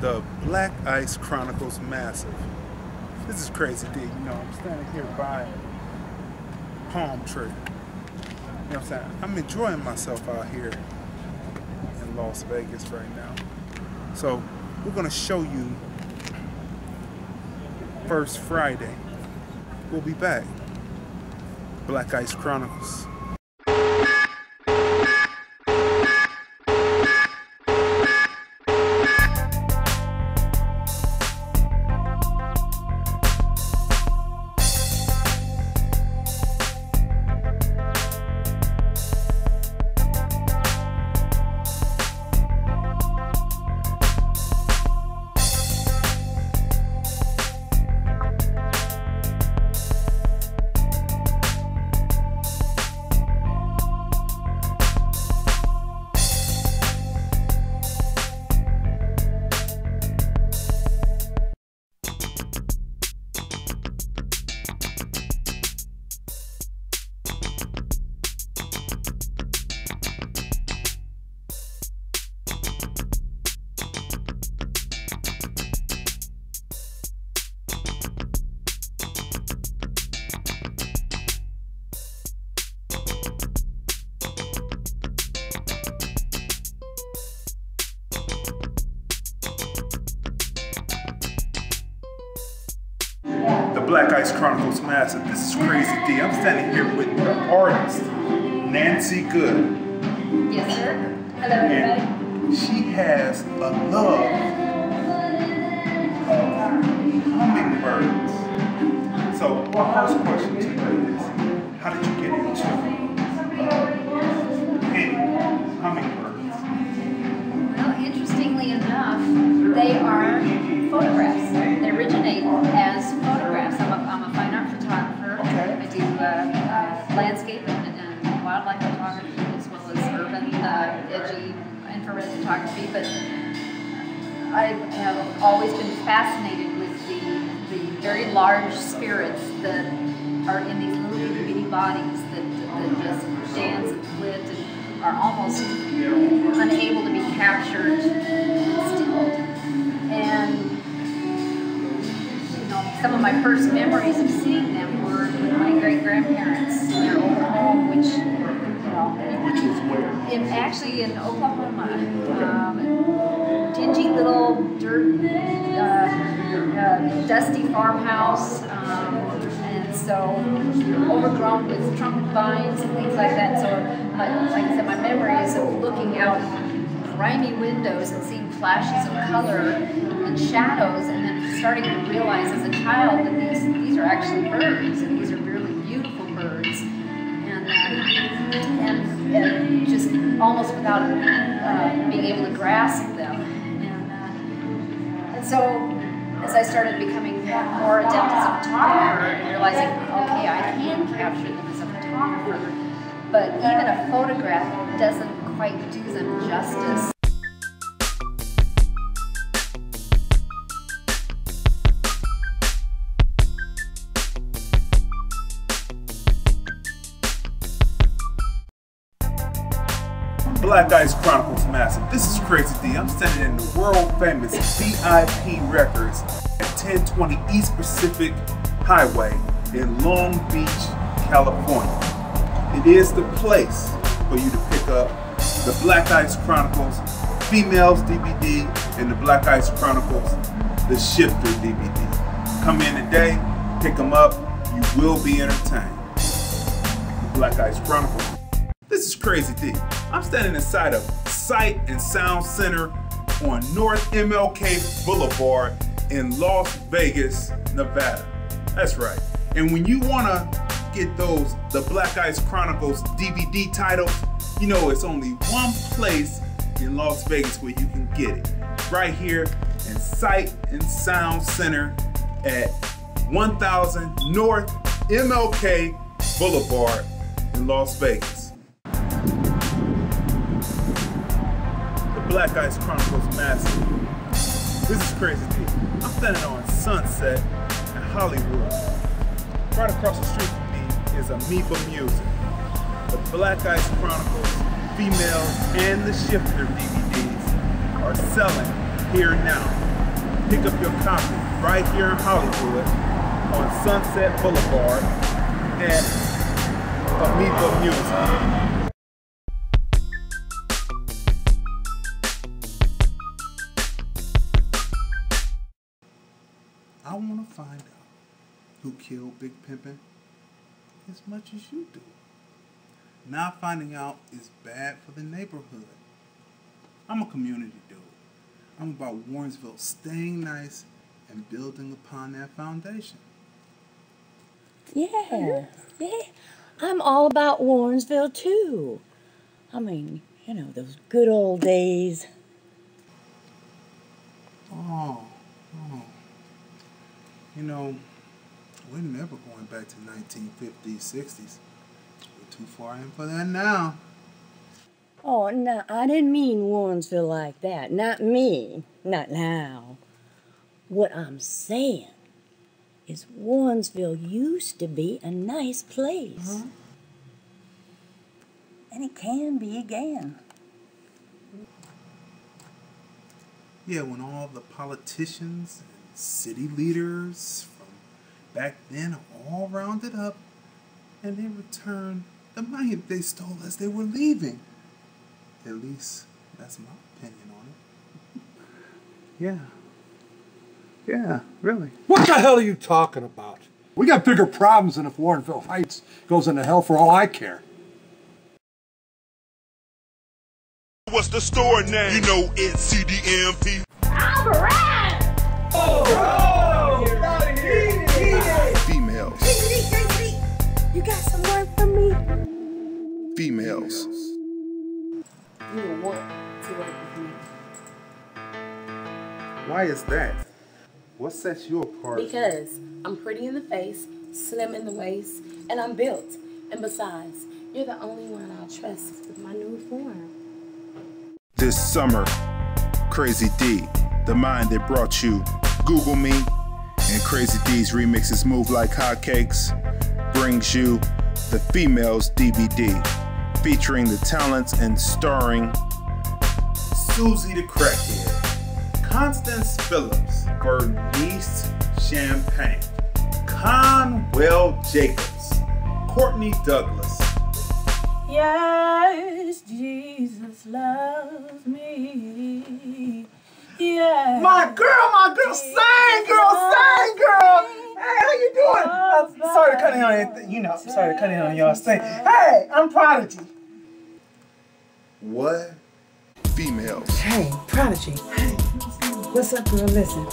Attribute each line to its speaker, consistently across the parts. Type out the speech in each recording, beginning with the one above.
Speaker 1: The Black Ice Chronicles Massive. This is Crazy Dee. You know, I'm standing here by a palm tree. You know what I'm saying? I'm enjoying myself out here in Las Vegas right now. So we're gonna show you first Friday. We'll be back. Black Ice Chronicles. The Black Ice Chronicles Massive. This is Crazy Dee. I'm standing here with the artist, Nancy Good.
Speaker 2: Yes, sir. Hello, everybody.
Speaker 1: And she has a love of hummingbirds. So, my first question to you is, how did you get into painting hummingbirds?
Speaker 2: Well, interestingly enough, they are photographs. They originate as photographs. I'm a fine art photographer.
Speaker 1: Okay.
Speaker 2: I do landscape and wildlife photography as well as urban, edgy infrared photography. But I have always been fascinated with the very large spirits that are in these little bitty bodies that just dance and flit and are almost unable to be captured, stilled. And some of my first memories of seeing them were with my great-grandparents in their old home, which
Speaker 1: was where?
Speaker 2: Actually in Oklahoma. Dingy little dirt, dusty farmhouse, and so overgrown with trumpet vines and things like that. So, like I said, my memories of looking out grimy windows and seeing flashes of color and shadows, and then starting to realize as a child that these are actually birds, and these are really beautiful birds, and just almost without being able to grasp them. And so as I started becoming more adept as a photographer and realizing, okay, I can capture them as a photographer, but even a photograph doesn't quite do them justice.
Speaker 1: Black Ice Chronicles Massive. This is Crazy Dee. I'm standing in the world famous VIP Records at 1020 East Pacific Highway in Long Beach, California. It is the place for you to pick up the Black Ice Chronicles Females DVD and the Black Ice Chronicles The Shifter DVD. Come in today, pick them up, you will be entertained. The Black Ice Chronicles. This is Crazy Dee. I'm standing inside of Sight and Sound Center on North MLK Boulevard in Las Vegas, Nevada. That's right. And when you want to get the Black Ice Chronicles DVD titles, you know it's only one place in Las Vegas where you can get it. Right here in Sight and Sound Center at 1000 North MLK Boulevard in Las Vegas. Black Ice Chronicles Massive. This is Crazy Dee. I'm standing on Sunset in Hollywood. Right across the street from me is Amoeba Music. The Black Ice Chronicles Females and the Shifter DVDs are selling here now. pick up your copy right here in Hollywood on Sunset Boulevard at Amoeba Music. I want to find out who killed Big Pimpin' as much as you do. Not finding out is bad for the neighborhood. I'm a community dude. I'm about Warrensville staying nice and building upon that foundation.
Speaker 3: Yeah. I'm all about Warrensville too. I mean, you know, those good old days.
Speaker 1: Oh. You know, we're never going back to 1950s, 60s. We're too far in for that now.
Speaker 3: Oh, no, I didn't mean Warrensville like that. Not me. Not now. What I'm saying is Warrensville used to be a nice place. And it can be again.
Speaker 1: Yeah, when all the politicians and city leaders from back then are all rounded up and they return the money they stole as they were leaving. At least that's my opinion on it. Yeah, really.
Speaker 4: What the hell are you talking about? We got bigger problems than if Warrenville Heights goes into hell for all I care.
Speaker 5: What's the store name? You know it's Cdmptv.
Speaker 3: Alright!
Speaker 5: Females.
Speaker 3: You got some work for me?
Speaker 5: Females.
Speaker 3: You will want to work with me.
Speaker 1: Why is that? What sets you apart?
Speaker 3: Because I'm pretty in the face, slim in the waist, and I'm built. And besides, you're the only one I'll trust with my new form.
Speaker 5: This summer, Crazy Dee, the mind that brought you Google Me, and Crazy Dee's remixes move like hotcakes, brings you the Females DVD, featuring the talents and starring
Speaker 1: Susie the Crackhead, Constance Phillips, Bernice Champagne, Conwell Jacobs, Courtney Douglas.
Speaker 3: Yes, Jesus loves me. Yeah.
Speaker 6: My girl, sing, girl. Hey, how you doing? Sorry to cut in on anything, sorry to cut in on y'all sing. Hey, I'm Prodigy.
Speaker 1: What?
Speaker 5: Females.
Speaker 6: Hey, Prodigy. Hey, what's up, girl? Listen,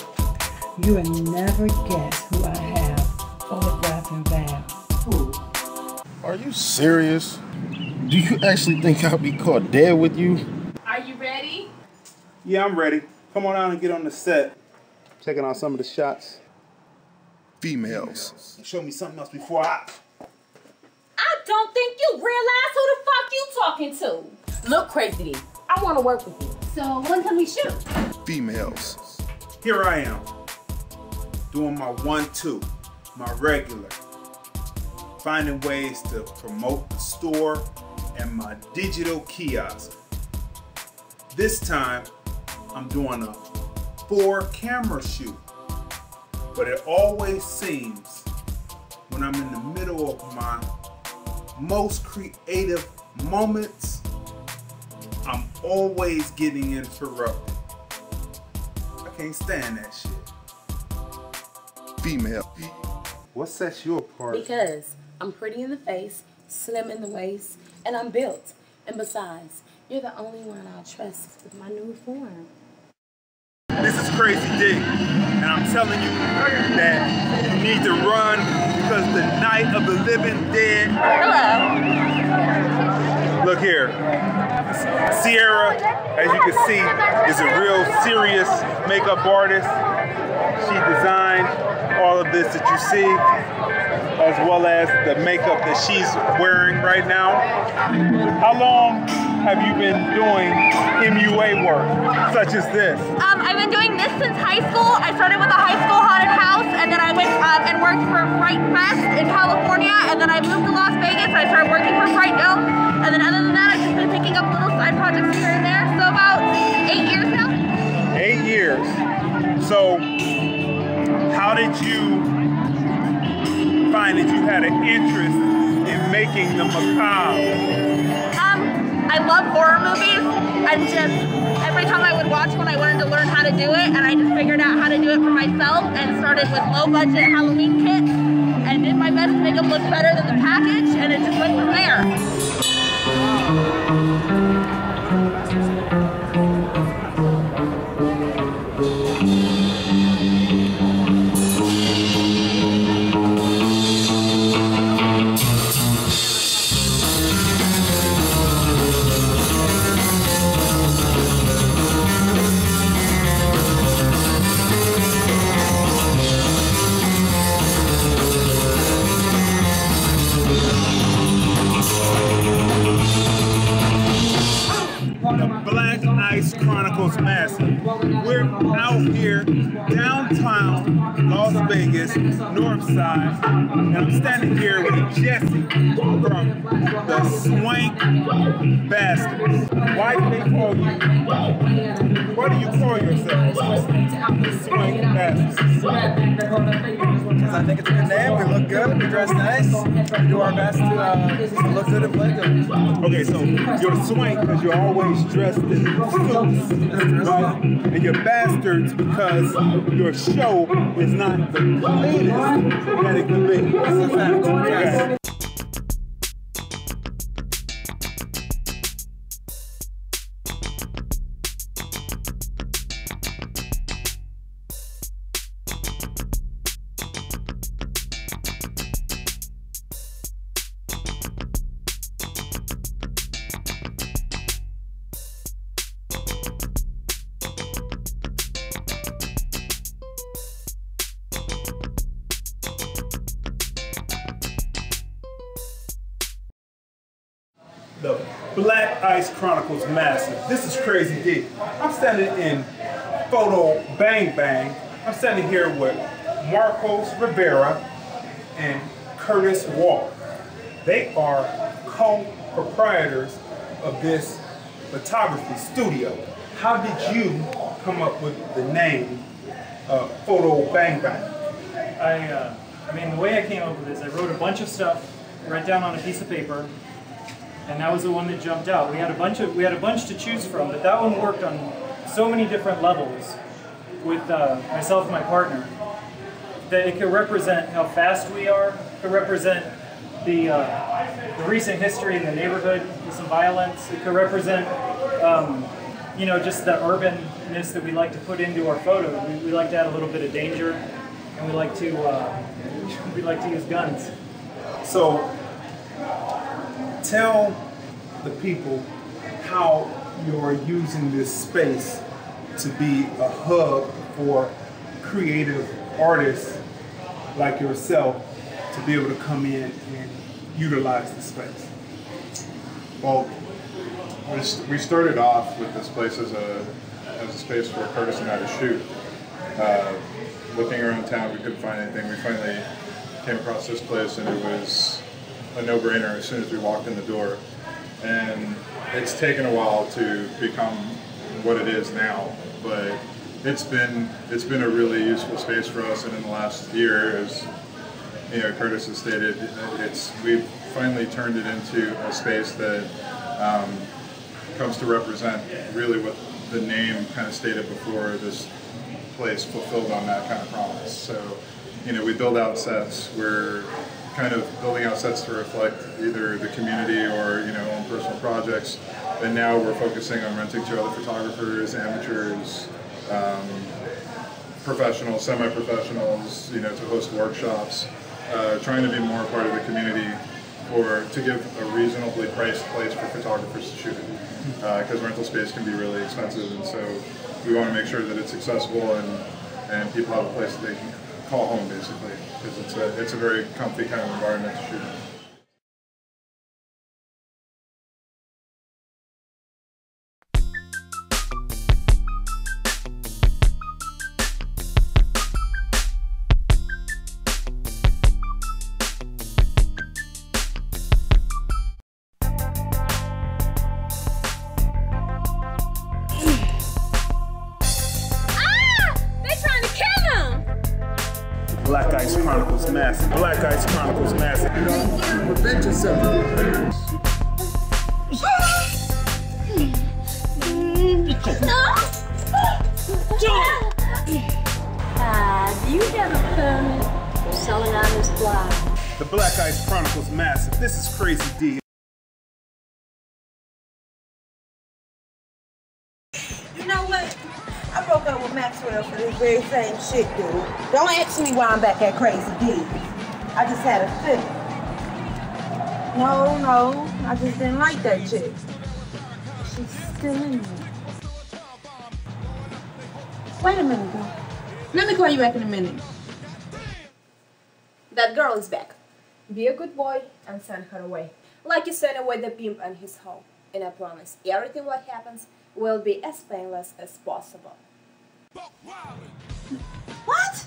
Speaker 6: you will never guess who I have autographed and bound. Who?
Speaker 7: Are you serious? Do you actually think I'll be caught dead with you?
Speaker 8: Are you ready?
Speaker 1: Yeah, I'm ready. Come on out and get on the set. Checking out some of the shots.
Speaker 5: Females.
Speaker 1: Show me something else before
Speaker 8: I don't think you realize who the fuck you talking to.
Speaker 3: Look, Crazy Dee, I want to work with you.
Speaker 2: So when can we shoot?
Speaker 5: Females.
Speaker 1: Here I am, doing my 1-2, my regular. Finding ways to promote the store and my digital kiosk. This time, I'm doing a 4-camera shoot. But it always seems when I'm in the middle of my most creative moments, I'm always getting interrupted. I can't stand that shit.
Speaker 5: Female.
Speaker 1: What sets you apart?
Speaker 3: Because I'm pretty in the face, slim in the waist, and I'm built. And besides, you're the only one I'll trust with my new form.
Speaker 1: This is Crazy Dee, and I'm telling you that you need to run because the night of the living dead.
Speaker 3: Hello.
Speaker 1: Look here. Cieara, as you can see, is a real serious makeup artist. She designed all of this that you see, as well as the makeup that she's wearing right now. How long have you been doing MUA work, such as this?
Speaker 8: I've been doing this since high school. I started with a high school haunted house, and then I went and worked for Fright Fest in California, and then I moved to Las Vegas. I started working for Fright Dome, and then other than that, I've just been picking up little side projects here and there. So about 8 years now.
Speaker 1: 8 years. So had an interest in making the macabre?
Speaker 8: I love horror movies, and just every time I would watch one, I wanted to learn how to do it, and I just figured out how to do it for myself, and started with low-budget Halloween kits, and did my best to make them look better than the package, and it just went from there.
Speaker 1: BLKICE Chronicles Massive. We're out here downtown Las Vegas, North Side, and I'm standing here with Jesse from the Swank Bastards. Why do they call you? What do you call yourself? The Swank Bastards.
Speaker 6: Because I think it's a good name. We look good. We dress nice. We do our best to look good and play good.
Speaker 1: Okay, so you're Swank because you're always dressed in suits, right? And you're Bastards because your show is not the cleanest that it can be.
Speaker 6: That's a fact. Yes.
Speaker 1: The BLKICE Chronicles Massive. This is Crazy Dee. I'm standing in Photo Bang Bang. I'm standing here with Marcos Rivera and Curtis Wall. They are co-proprietors of this photography studio. How did you come up with the name Photo Bang Bang?
Speaker 9: I mean, the way I came up with this, I wrote a bunch of stuff right down on a piece of paper, and that was the one that jumped out. We had a bunch to choose from, but that one worked on so many different levels with myself and my partner that it could represent how fast we are. It could represent the recent history in the neighborhood with some violence. It could represent, you know, just the urbanness that we like to put into our photos. We like to add a little bit of danger, and we like to use guns.
Speaker 1: So, tell the people how you're using this space to be a hub for creative artists like yourself to be able to come in and utilize the space.
Speaker 10: Well, we started off with this place as a space for Curtis and I to shoot. Looking around town, we couldn't find anything. We finally came across this place, and it was a no-brainer as soon as we walked in the door. And it's taken a while to become what it is now, but it's been a really useful space for us. And in the last year, as you know, Curtis has stated, we've finally turned it into a space that comes to represent really what the name kind of stated before. This place fulfilled on that kind of promise. So, you know, we build out sets. We're kind of building out sets to reflect either the community or, you know, own personal projects. And now we're focusing on renting to other photographers, amateurs, professionals, semi-professionals, you know, to host workshops, trying to be more part of the community to give a reasonably priced place for photographers to shoot in. Because rental space can be really expensive, and so we want to make sure that it's accessible and people have a place that they can call home, basically, because it's a very comfy kind of environment to shoot in.
Speaker 1: BLKICE Ice Chronicles Massive. Black Ice Chronicles Massive.
Speaker 4: Prevent yourself.
Speaker 3: Do you have a permit for selling on this block?
Speaker 1: The Black Ice Chronicles Massive. This is Crazy Dee.
Speaker 11: You know what? I broke up with Maxwell for this very same shit, dude. Don't ask me why I'm back at Crazy Dee. I just had a fit. No, I just didn't like that chick. She's still in me. Wait a minute, girl. Let me call you back in a minute.
Speaker 12: That girl is back. Be a good boy and send her away. Like you sent away the pimp and his hoe. And I promise, everything what happens will be as painless as possible.
Speaker 11: What?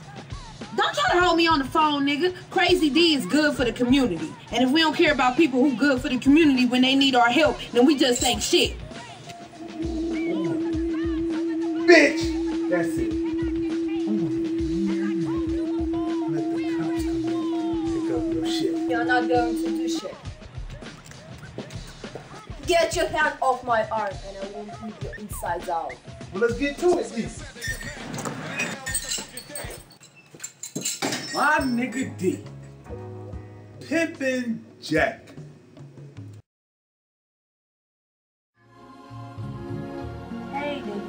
Speaker 11: Don't try to hold me on the phone, nigga. Crazy Dee is good for the community. And if we don't care about people who good for the community when they need our help, then we just ain't shit.
Speaker 1: Bitch! That's it. Let the cops come in and pick up your shit.
Speaker 12: You're not going to do shit. Get your hand off my arm and I won't leave your insides out.
Speaker 1: Well, let's get to it, please. My nigga D. Pimpin' Jack.
Speaker 11: Hey, dude.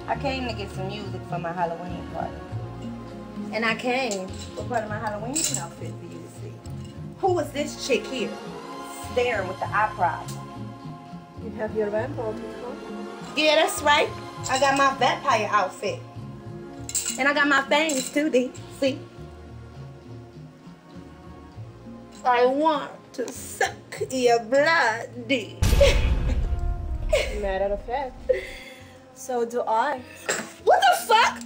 Speaker 11: I came to get some music for my Halloween party. And I came for part of my Halloween outfit for you to see. Who was this chick here? Staring with the eye props.
Speaker 12: You have your vampire people.
Speaker 11: Yeah, that's right. I got my vampire outfit. And I got my fangs too, D. See? I want to suck your blood, D.
Speaker 12: Matter of fact, so do I.
Speaker 11: What the fuck?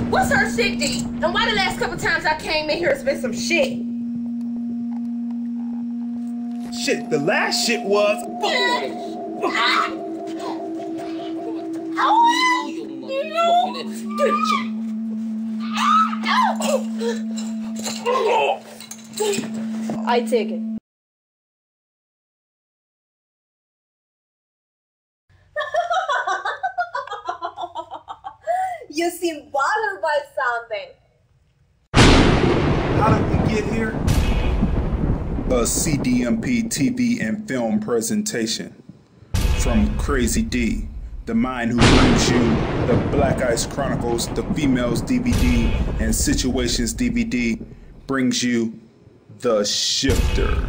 Speaker 11: What's her shit, D? And why the last couple times I came in here it's been some shit?
Speaker 1: Shit, the last shit was.
Speaker 12: I take it. You seem bothered by something.
Speaker 1: How did we get here?
Speaker 5: A Cdmptv and film presentation from Crazy Dee, the mind who brings you the Black Ice Chronicles, the Females DVD, and Situations DVD, brings you The Shifter.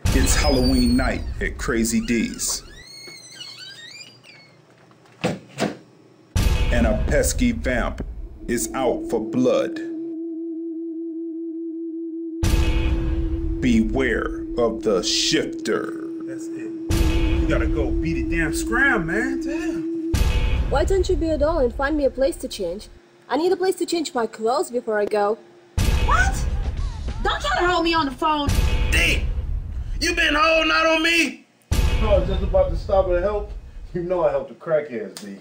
Speaker 5: It's Halloween night at Crazy Dee's. And a pesky vamp is out for blood. Beware of the shifter.
Speaker 1: That's it. You gotta go beat it damn scram, man. Damn.
Speaker 12: Why don't you be a doll and find me a place to change? I need a place to change my clothes before I go.
Speaker 11: What? Don't try to hold me on the phone.
Speaker 7: D, you been holding out on me?
Speaker 10: I was just about to stop and help. You know I helped the crackheads, D.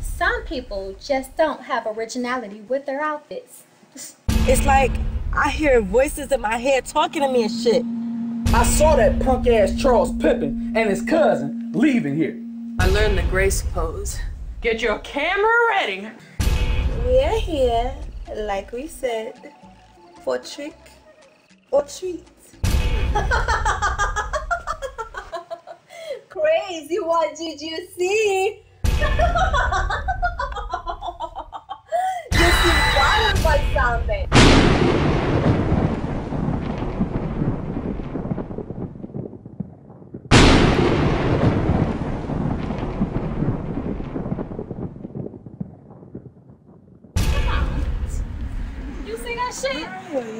Speaker 13: Some people just don't have originality with their outfits.
Speaker 3: It's like I hear voices in my head talking to me and shit.
Speaker 6: I saw that punk ass Charles Pippin and his cousin leaving here.
Speaker 14: I learned the grace pose. Get your camera ready.
Speaker 11: We're here, like we said, for trick or treat.
Speaker 12: Crazy, what did you see? You seem bothered by something.
Speaker 13: You see that shit?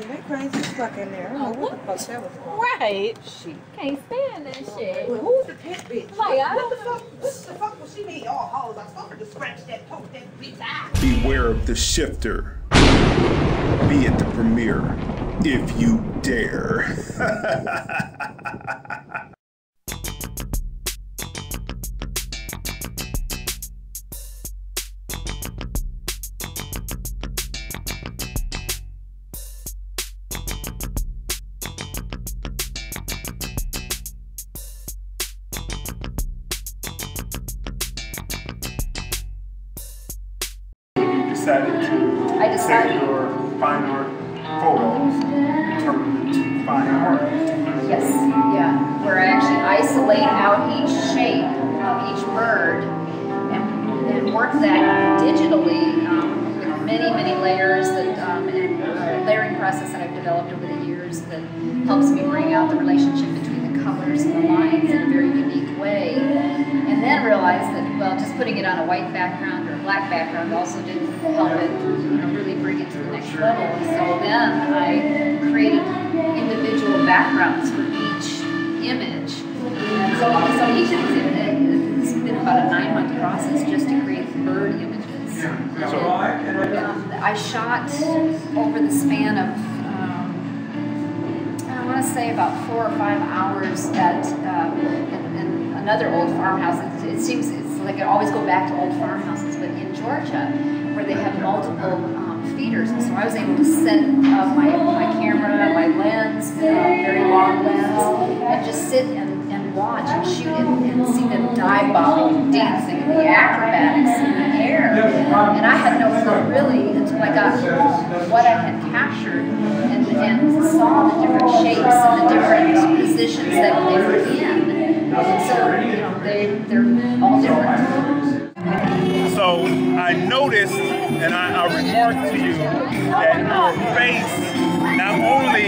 Speaker 11: That crazy stuck in there. I don't know what the fuck that was for.
Speaker 13: Right. She can't stand that shit.
Speaker 11: Well, who's the pit bitch?
Speaker 13: Like, I
Speaker 11: what the fuck was she need all hoes? I told her to scratch that poke that bitch out.
Speaker 5: Beware of the shifter. Be at the premiere if you dare.
Speaker 1: decided to take your fine art photos and turn them into fine art.
Speaker 2: Yes, yeah. Where I actually isolate out each shape of each bird and work that digitally with many, many layers that, and a layering process that I've developed over the years that helps me bring out the relationship between the colors and the lines in a very unique way. And then realize that, well, just putting it on a white background or a black background also didn't help it, really bring it to the next level. So then I created individual backgrounds for each image. And so each exhibit, it's been about a 9-month process just to create bird images. I shot over the span of, I want to say about 4 or 5 hours at in another old farmhouse. It seems it's like I always go back to old farmhouses, but in Georgia, where they have multiple feeders, and so I was able to set up my camera, my lens, very long lens, and just sit and watch and shoot it and see them dive bobbing, dancing, and the acrobatics in the air. And I had no clue really until I got what I had captured and saw the different shapes and the different positions that they were in. And so, they're all different.
Speaker 1: So I noticed and I remarked to you that your face, not only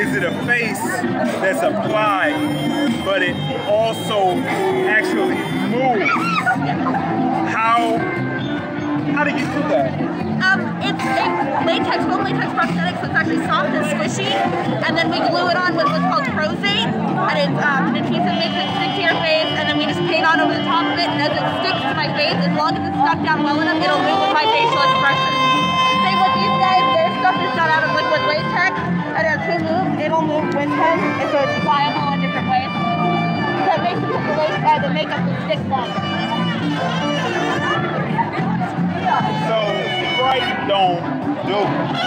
Speaker 1: is it a face that's applied, but it also actually moves. How do you do that?
Speaker 8: It's a latex, foam latex prosthetic, so it's actually soft and squishy, and then we glue it on with what's called Crozate, and it's an adhesive makes it stick to your face, and then we just paint on over the top of it, and as it sticks to my face, as long as it's stuck down well enough, it'll move with my facial expression. Same with these guys, their stuff is done out of liquid latex, and as we move, it'll move with him, and so it's pliable in different ways. So it makes the makeup stick longer.
Speaker 1: So, Fright Dome,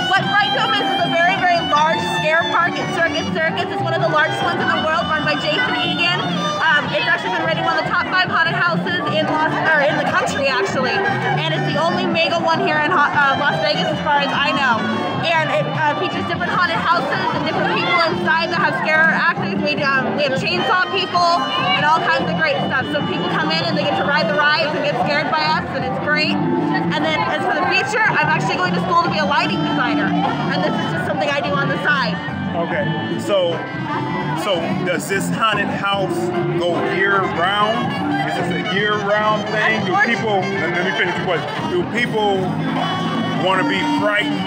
Speaker 8: what Fright Dome is a very, very large scare park at Circus Circus. It's one of the largest ones in the world, run by Jason Egan. It's actually been rated one of the top 5 haunted houses in the country, actually. And it's the only mega one here in Las Vegas, as far as I know. And it features different haunted houses and different people inside that have scare actors. We have chainsaw people and all kinds of great stuff. So people come in and they get to ride the rides and get scared by us, and it's great. And then as for the future, I'm actually going to school to be a lighting designer. And this is just something I do on the side.
Speaker 1: Okay, so does this haunted house go year-round? Is this a year-round thing? Do people, let me finish the question, do people want to be frightened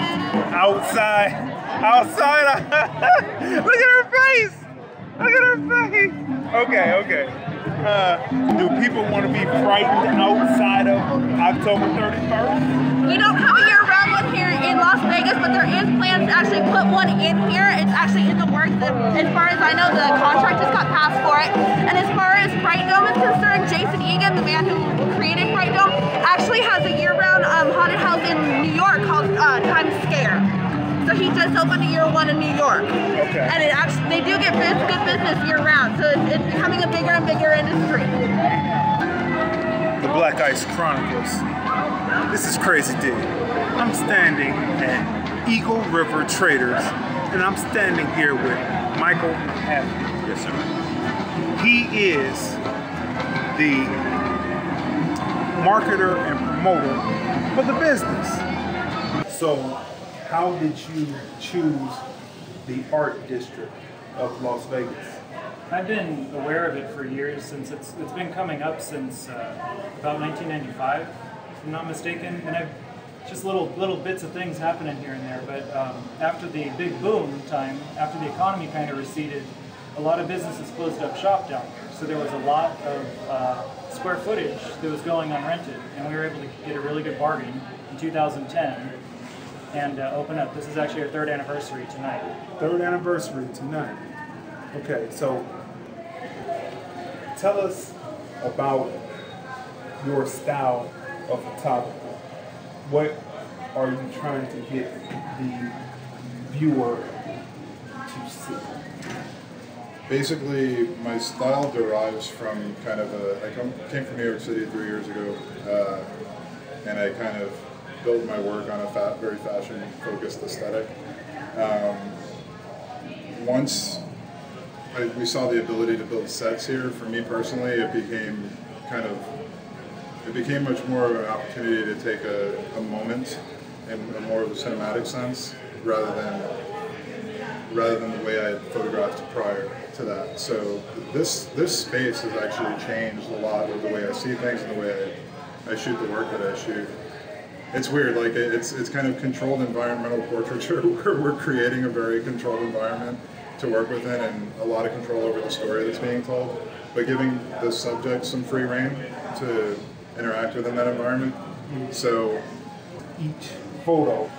Speaker 1: outside? Look at her face! Look at her face! Okay. Do people want to be frightened outside of October 31st?
Speaker 8: We don't have a year-round one here in Las Vegas, but there is plans to actually put one in here. It's actually in the works. As far as I know, the contract just got passed for it. And as far as Fright Dome is concerned, Jason Egan, the man who created Fright Dome, actually has a year-round haunted house in New York called Times Scare. So he just opened a year one in New York.
Speaker 1: Okay.
Speaker 8: And it actually, they do get good business year-round. So it's becoming a bigger and bigger industry.
Speaker 1: The BLKICE Chronicles. This is Crazy Dee. I'm standing at Eagle River Traders, and I'm standing here with Michael Hafford. Yes, sir. He is the marketer and promoter for the business. So, how did you choose the art district of Las Vegas?
Speaker 9: I've been aware of it for years, since it's been coming up since about 1995, if I'm not mistaken. And I've just little bits of things happening here and there. But after the big boom time, after the economy kind of receded, a lot of businesses closed up shop down here. So there was a lot of square footage that was going unrented, and we were able to get a really good bargain in 2010 and open up. This is actually our 3rd anniversary tonight.
Speaker 1: 3rd anniversary tonight. Okay, so tell us about your style of photography. What are you trying to get the viewer to see?
Speaker 10: Basically, my style derives from kind of I came from New York City 3 years ago, and I kind of built my work on a very fashion-focused aesthetic. Once we saw the ability to build sets here, for me personally, it became much more of an opportunity to take a moment in more of a cinematic sense, rather than the way I had photographed prior to that. So this space has actually changed a lot with the way I see things and the way I shoot the work that I shoot. It's weird, like it's kind of controlled environmental portraiture where we're creating a very controlled environment to work within and a lot of control over the story that's being told, but giving the subject some free rein to interact within that environment. So
Speaker 1: each photo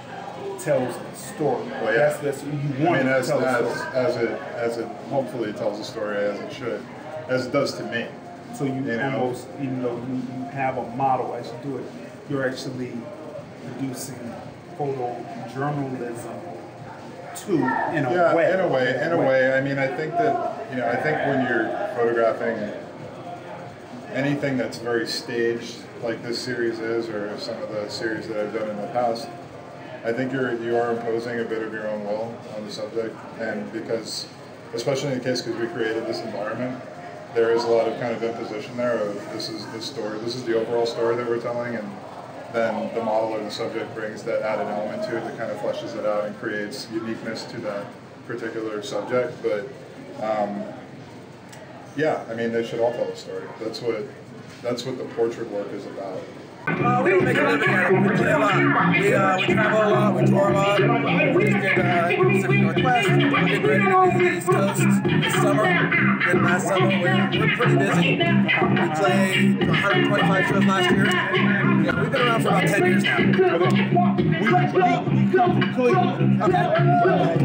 Speaker 1: tells a story.
Speaker 10: Well, yeah.
Speaker 1: That's what you want to tell a story.
Speaker 10: As it hopefully tells a story as it should, as it does to me.
Speaker 1: So you almost, even though you have a model as you do it, you're actually producing photojournalism too, in a way. In a way. I mean, I think when you're photographing anything that's very staged, like this series is, or some of the series that I've done in the past, I think you are imposing a bit of your own will on the subject, and because, especially in the case because we created this environment, there is a lot of kind of imposition there of this is the story, this is the overall story that we're telling, and then the model or the subject brings that added element to it that kind of fleshes it out and creates uniqueness to that particular subject. But yeah, I mean, they should all tell the story. That's what the portrait work is about.
Speaker 6: We don't make a living at it. We play a lot. We travel a lot. We tour a lot. We just did Pacific Northwest. We're getting ready to do the East Coast this summer. And last summer, we're pretty busy. We played 125 shows last year. Yeah, we've been around for about 10 years now. We come from Cleveland. Okay.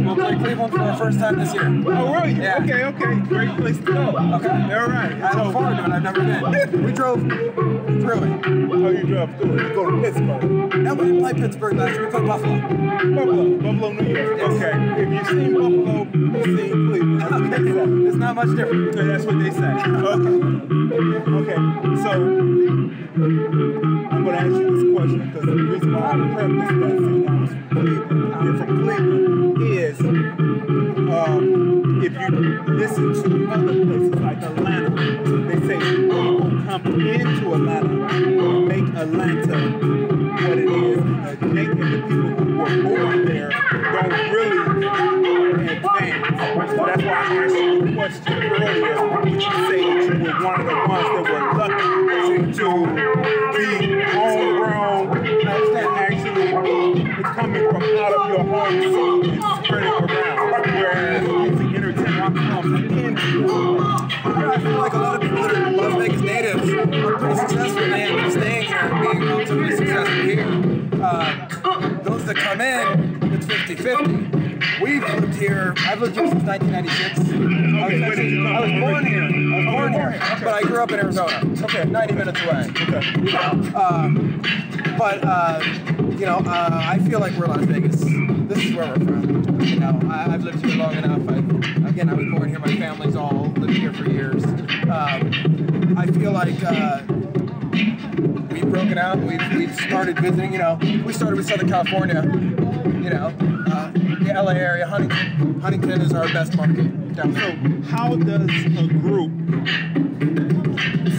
Speaker 6: We'll play Cleveland for the first time this year.
Speaker 1: Oh, really?
Speaker 6: Yeah.
Speaker 1: Okay. Great place to go.
Speaker 6: Okay.
Speaker 1: All right.
Speaker 6: I look forward to it. I've never been. We drove through it.
Speaker 1: Oh, you drove through it? Go to Pittsburgh?
Speaker 6: No, we didn't play Pittsburgh last year. We played Buffalo.
Speaker 1: Buffalo, New York.
Speaker 6: Yes.
Speaker 1: Okay. If you've seen Buffalo, you've seen Cleveland. That's what they say.
Speaker 6: It's not much different.
Speaker 1: That's what they say. Okay. So I'm going to ask you this question because the reason why I prepped this lesson I was from Cleveland is if you listen to other places like Atlanta, they say people come into Atlanta make Atlanta what it is, and the people who were born there don't really advance. So that's why I asked you the question earlier. Would you say that you were one of the ones that were lucky to be homegrown and actually it's coming from out of your home scene and spreading around, whereas music entertainment comes into
Speaker 6: I feel like a lot of people that are Las Vegas natives are pretty successful. They end up staying here and being relatively successful here. Those that come in, it's 50-50. We've lived here, I've lived here since 1996. I was born here, but I grew up in Arizona. Okay. 90 minutes away. Okay. I feel like we're Las Vegas. This is where we're from. You know, I've lived here long enough. I was born here. My family's all lived here for years. I feel like we've broken out. We've started visiting. You know, we started with Southern California. You know, the LA area. Huntington is our best market down there.
Speaker 1: So, how does a group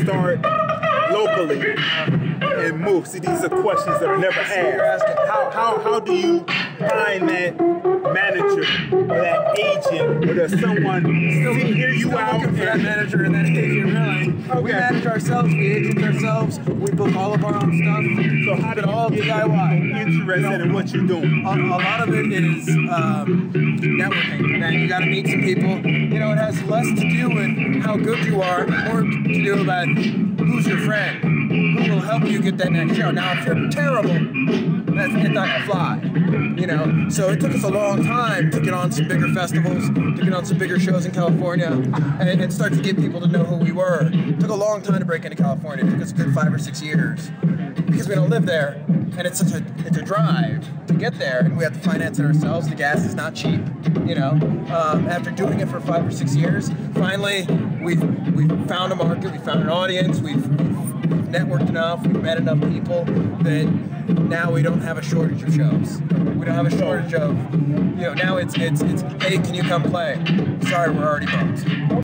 Speaker 1: start locally and move? See, these are questions that are never asked. How do you find that manager or that agent, or does someone hear you out?
Speaker 6: Looking for that manager and that agent, really. Okay. We manage ourselves, we agent ourselves, we book all of our own stuff.
Speaker 1: So how do you get interested in what you're doing?
Speaker 6: A lot of it is networking. Man, you got to meet some people. You know, it has less to do with how good you are, more to do about who's your friend, who will help you get that next show. Now, if you're terrible, it's not gonna fly. You know, so it took us a long time to get on some bigger festivals, to get on some bigger shows in California, and start to get people to know who we were. It took a long time to break into California. It took us a good 5 or 6 years because we don't live there, and it's a drive to get there, and we have to finance it ourselves. The gas is not cheap. You know, after doing it for 5 or 6 years, finally we found a market, we found an audience, we've we've networked enough, we've met enough people that now we don't have a shortage of shows. We don't have a shortage of, now it's hey, can you come play? Sorry, we're already booked.